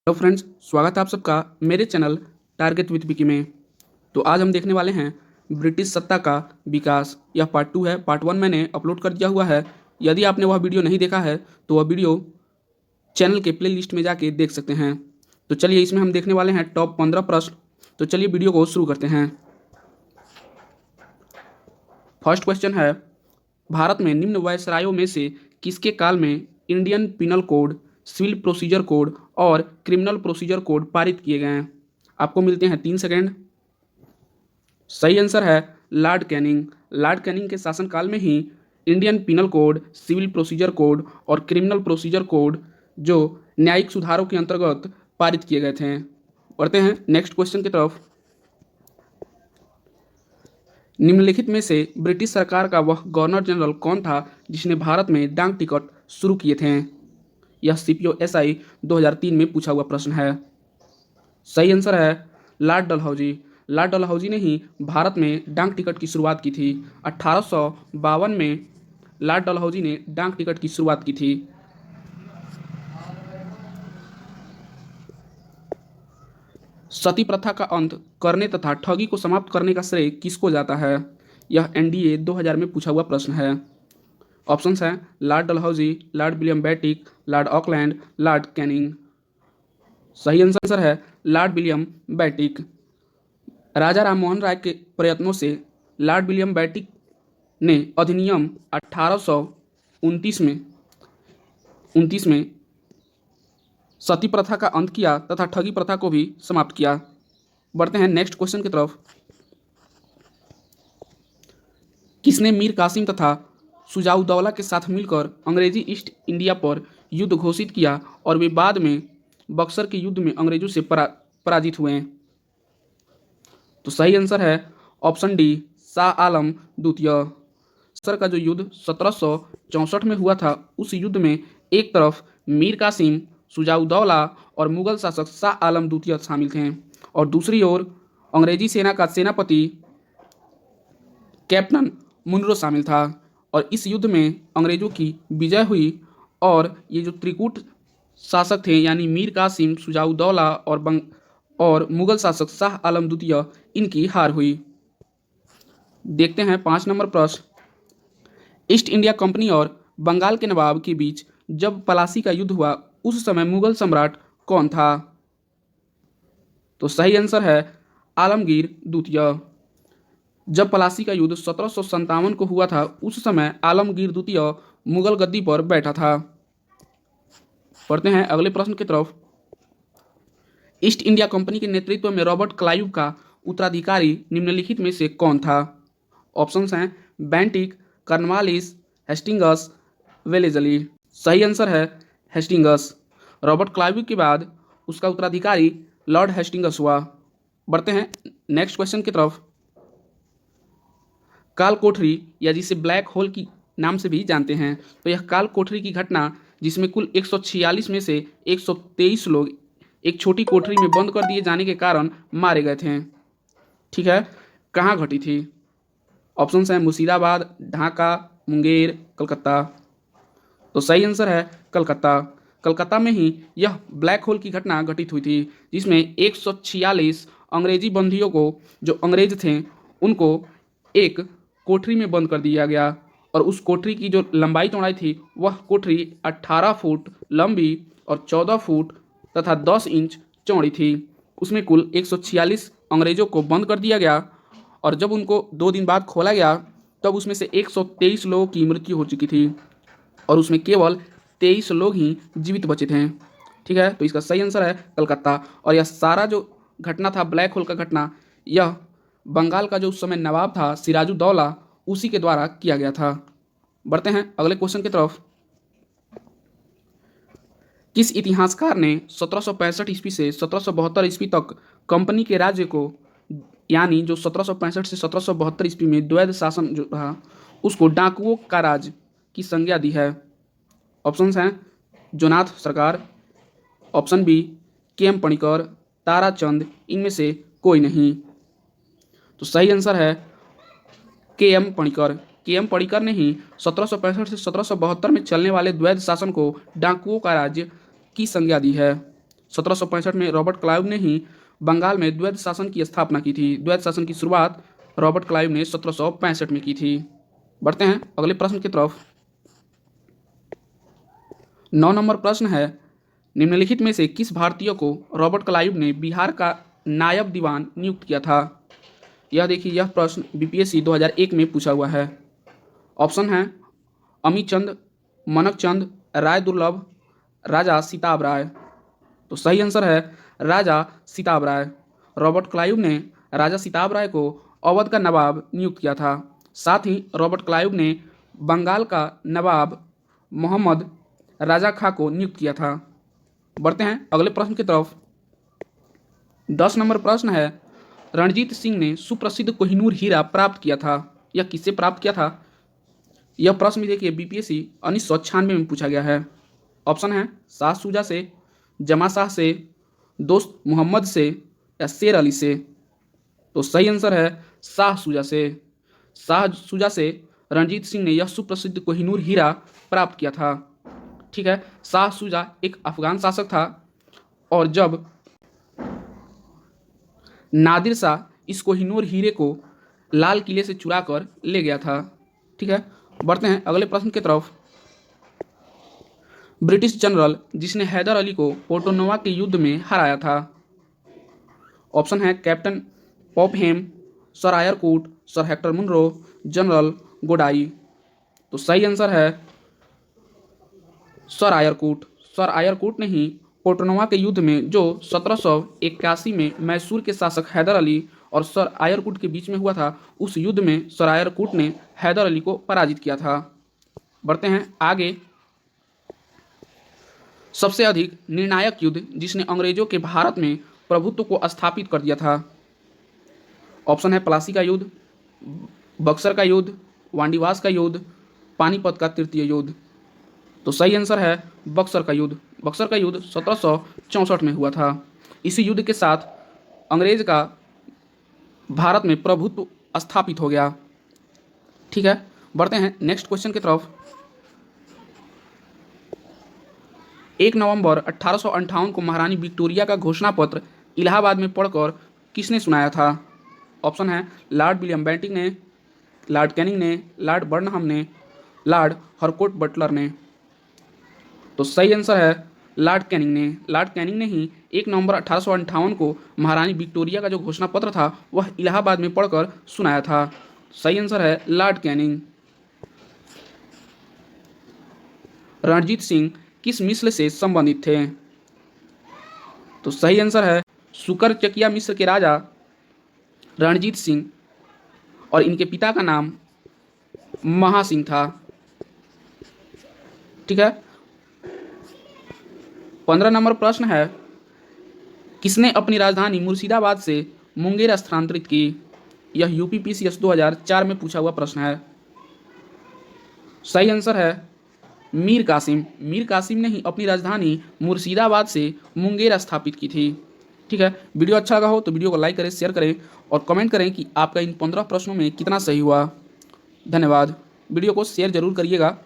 Hello friends, स्वागत है आप सबका मेरे चैनल टारगेट विथ विकी में। तो आज हम देखने वाले हैं ब्रिटिश सत्ता का विकास। यह पार्ट 2 है। पार्ट 1 मैंने अपलोड कर दिया हुआ है। यदि आपने वह वीडियो नहीं देखा है तो वह वीडियो चैनल के प्ले लिस्ट में जाके देख सकते हैं। तो चलिए, इसमें हम देखने वाले हैं टॉप 15 प्रश्न। तो चलिए वीडियो को शुरू करते हैं। फर्स्ट क्वेश्चन है, भारत में निम्न वायसरायों में से किसके काल में Indian penal code, civil procedure code और क्रिमिनल प्रोसीजर कोड पारित किए गए हैं? आपको मिलते हैं 3 सेकेंड। सही आंसर है लॉर्ड कैनिंग। लॉर्ड कैनिंग के शासनकाल में ही Indian penal code, civil procedure code और क्रिमिनल प्रोसीजर कोड जो न्यायिक सुधारों के अंतर्गत पारित किए गए थे। बढ़ते हैं नेक्स्ट क्वेश्चन की तरफ। निम्नलिखित में से ब्रिटिश सरकार का वह गवर्नर जनरल कौन था जिसने भारत में डाक टिकट शुरू किए थे? यह CPO-SI 2003 में पूछा हुआ प्रश्न है। सही आंसर है लॉर्ड डलहौजी। लॉर्ड डलहौजी ने ही भारत में डाक टिकट की शुरुआत की थी। 1852 में लॉर्ड डलहौजी ने डाक टिकट की शुरुआत की थी। सती प्रथा का अंत करने तथा ठगी को समाप्त करने का श्रेय किसको जाता है? यह NDA 2000 में पूछा हुआ प्रश्न है। ऑप्शंस हैं Lord Dalhousie, Lord William Bentinck, Lord Auckland, Lord Canning. सही आंसर है Lord William Bentinck. Raja Rammohan Roy के प्रयत्नों से लॉर्ड विलियम बेटिक ने अधिनियम 1829 में सती प्रथा का अंत किया तथा ठगी प्रथा को भी समाप्त किया। बढ़ते हैं नेक्स्ट क्वेश्चन की तरफ। किसने मीर कासिम तथा सुजाउद्दौला के साथ मिलकर अंग्रेजी ईस्ट इंडिया पर युद्ध घोषित किया और वे बाद में बक्सर के युद्ध में अंग्रेजों से पराजित हुए? तो सही आंसर है ऑप्शन डी, शाह आलम द्वितीय। बक्सर का जो युद्ध 1764 में हुआ था, उस युद्ध में एक तरफ मीर कासिम, सुजाउद्दौला और मुगल शासक शाह आलम द्वितीय शामिल थे और दूसरी ओर अंग्रेजी सेना का सेनापति कैप्टन मुनरो शामिल था। और इस युद्ध में अंग्रेजों की विजय हुई और ये जो त्रिकूट शासक थे यानी मीर कासिम, सुजाउद्दौला और मुगल शासक शाह आलम द्वितीय, इनकी हार हुई। देखते हैं 5 नंबर प्रश्न। ईस्ट इंडिया कंपनी और बंगाल के नवाब के बीच जब पलासी का युद्ध हुआ उस समय मुगल सम्राट कौन था? तो सही आंसर है आलमगीर द्वितीय। जब पलासी का युद्ध 1757 को हुआ था, उस समय आलमगीर द्वितीय मुगल गद्दी पर बैठा था। पढ़ते हैं अगले प्रश्न की तरफ। ईस्ट इंडिया कंपनी के नेतृत्व में रॉबर्ट क्लाइव का उत्तराधिकारी निम्नलिखित में से कौन था? ऑप्शंस हैं बेंटिक, कॉर्नवालिस, हेस्टिंगस, वेलेजली। सही आंसर है हेस्टिंगस। रॉबर्ट क्लाइव के बाद उसका उत्तराधिकारी लॉर्ड हेस्टिंगस हुआ। बढ़ते हैं नेक्स्ट क्वेश्चन की तरफ। काल कोठरी या जिसे ब्लैक होल की नाम से भी जानते हैं, तो यह काल कोठरी की घटना जिसमें कुल 146 में से 123 लोग एक छोटी कोठरी में बंद कर दिए जाने के कारण मारे गए थे, ठीक है, कहाँ घटी थी? ऑप्शंस हैं मुर्शिदाबाद, ढाका, मुंगेर, कलकत्ता। तो सही आंसर है कलकत्ता। कलकत्ता में ही यह ब्लैक होल की घटना घटित हुई थी जिसमें 146 अंग्रेजी बंदियों को, जो अंग्रेज थे, उनको एक कोठरी में बंद कर दिया गया और उस कोठरी की जो लंबाई चौड़ाई थी वह कोठरी 18 फुट लंबी और 14 फुट तथा 10 इंच चौड़ी थी। उसमें कुल 146 अंग्रेजों को बंद कर दिया गया और जब उनको 2 दिन बाद खोला गया तब उसमें से 123 लोगों की मृत्यु हो चुकी थी और उसमें केवल 23 लोग ही जीवित बचे थे, ठीक है। तो इसका सही आंसर है कलकत्ता। और यह सारा जो घटना था ब्लैक होल का घटना, यह बंगाल का जो उस समय नवाब था सिराजुद्दौला, उसी के द्वारा किया गया था। बढ़ते हैं अगले क्वेश्चन की तरफ। किस इतिहासकार ने 1765 ईस्वी से 1772 ईस्वी तक कंपनी के राज्य को, यानी जो 1765 से 1772 ईस्वी में द्वैध शासन जो रहा, उसको डाकुओं का राज की संज्ञा दी है? ऑप्शंस हैं Jadunath Sarkar, option B KM Panikkar, Tarachand, इनमें से कोई नहीं। तो सही आंसर है KM पणिकर। KM पणिकर ने ही 1765 से 1772 में चलने वाले द्वैध शासन को डाकुओं का राज्य की संज्ञा दी है। 1765 में रॉबर्ट क्लाइव ने ही बंगाल में द्वैध शासन की स्थापना की थी। द्वैध शासन की शुरुआत रॉबर्ट क्लाइव ने 1765 में की थी। बढ़ते हैं अगले प्रश्न की तरफ। 9 नंबर प्रश्न है, निम्नलिखित में से किस भारतीय को रॉबर्ट क्लाइव ने बिहार का नायब दीवान नियुक्त किया था? यह देखिए, यह प्रश्न बीपीएससी 2001 में पूछा हुआ है। ऑप्शन है अमीचंद, मनकचंद, राय दुर्लभ, राजा सिताब राय। तो सही आंसर है राजा सिताब राय। रॉबर्ट क्लाइव ने राजा सिताब राय को अवध का नवाब नियुक्त किया था। साथ ही रॉबर्ट क्लाइव ने बंगाल का नवाब मोहम्मद राजा खां को नियुक्त किया था। बढ़ते हैं अगले प्रश्न की तरफ। 10 नंबर प्रश्न है, रणजीत सिंह ने सुप्रसिद्ध कोहिनूर हीरा प्राप्त किया था। यह किससे प्राप्त किया था? यह प्रश्न भी देखिए बीपीएससी 1996 में पूछा गया है। ऑप्शन है शाह शुजा से, जमा शाह से, दोस्त मोहम्मद से या शेर अली से। तो सही आंसर है शाह शुजा से। शाह शुजा से रणजीत सिंह ने यह सुप्रसिद्ध कोहिनूर हीरा प्राप्त किया था। ठीक है, शाह शुजा एक अफगान शासक था और जब नादिर शाह इस कोहिनूर हीरे को लाल किले से चुरा कर ले गया था। ठीक है, बढ़ते हैं अगले प्रश्न की तरफ। ब्रिटिश जनरल जिसने हैदर अली को पोर्टोनोवा के युद्ध में हराया था। ऑप्शन है captain Popham, sir Eyre Coote, sir Hector Munro, general Goddard. तो सही आंसर है सर आयरकूट। सर आयरकूट ने ही पोर्टोनोवा के युद्ध में जो 1781 में मैसूर के शासक हैदर अली और सर आयरकूट के बीच में हुआ था, उस युद्ध में सर आयरकूट ने हैदर अली को पराजित किया था। बढ़ते हैं आगे। सबसे अधिक निर्णायक युद्ध जिसने अंग्रेजों के भारत में प्रभुत्व को स्थापित कर दिया था। ऑप्शन है प्लासी का युद्ध, बक्सर का युद्ध, वांडीवास का युद्ध, पानीपत का तृतीय युद्ध। तो सही आंसर है बक्सर का युद्ध। बक्सर का युद्ध 1764 में हुआ था। इसी युद्ध के साथ अंग्रेज का भारत में प्रभुत्व स्थापित हो गया। ठीक है, बढ़ते हैं नेक्स्ट क्वेश्चन की तरफ। 1 नवंबर 1858 को महारानी विक्टोरिया का घोषणा पत्र इलाहाबाद में पढ़कर किसने सुनाया था? ऑप्शन है लॉर्ड विलियम बेंटिंक ने, लॉर्ड कैनिंग ने, लॉर्ड बर्नहम ने, लॉर्ड हरकोट बटलर ने। तो सही आंसर है लॉर्ड कैनिंग ने। लॉर्ड कैनिंग ने ही 1 नवंबर 1858 को महारानी विक्टोरिया का जो घोषणा पत्र था वह इलाहाबाद में पढ़कर सुनाया था। सही आंसर है लॉर्ड कैनिंग। रणजीत सिंह किस मिस्र से संबंधित थे? तो सही आंसर है सुकर चकिया मिस्र के राजा रणजीत सिंह और इनके पिता का नाम महासिंह था। ठीक है, 15 नंबर प्रश्न है, किसने अपनी राजधानी मुर्शिदाबाद से मुंगेर स्थानांतरित की? यह यूपीपीसीएस 2004 में पूछा हुआ प्रश्न है। सही आंसर है मीर कासिम। मीर कासिम ने ही अपनी राजधानी मुर्शिदाबाद से मुंगेर स्थापित की थी। ठीक है, वीडियो अच्छा लगा हो तो वीडियो को लाइक करें, शेयर करें और कमेंट करें कि आपका इन 15 प्रश्नों में कितना सही हुआ। धन्यवाद। वीडियो को शेयर जरूर करिएगा।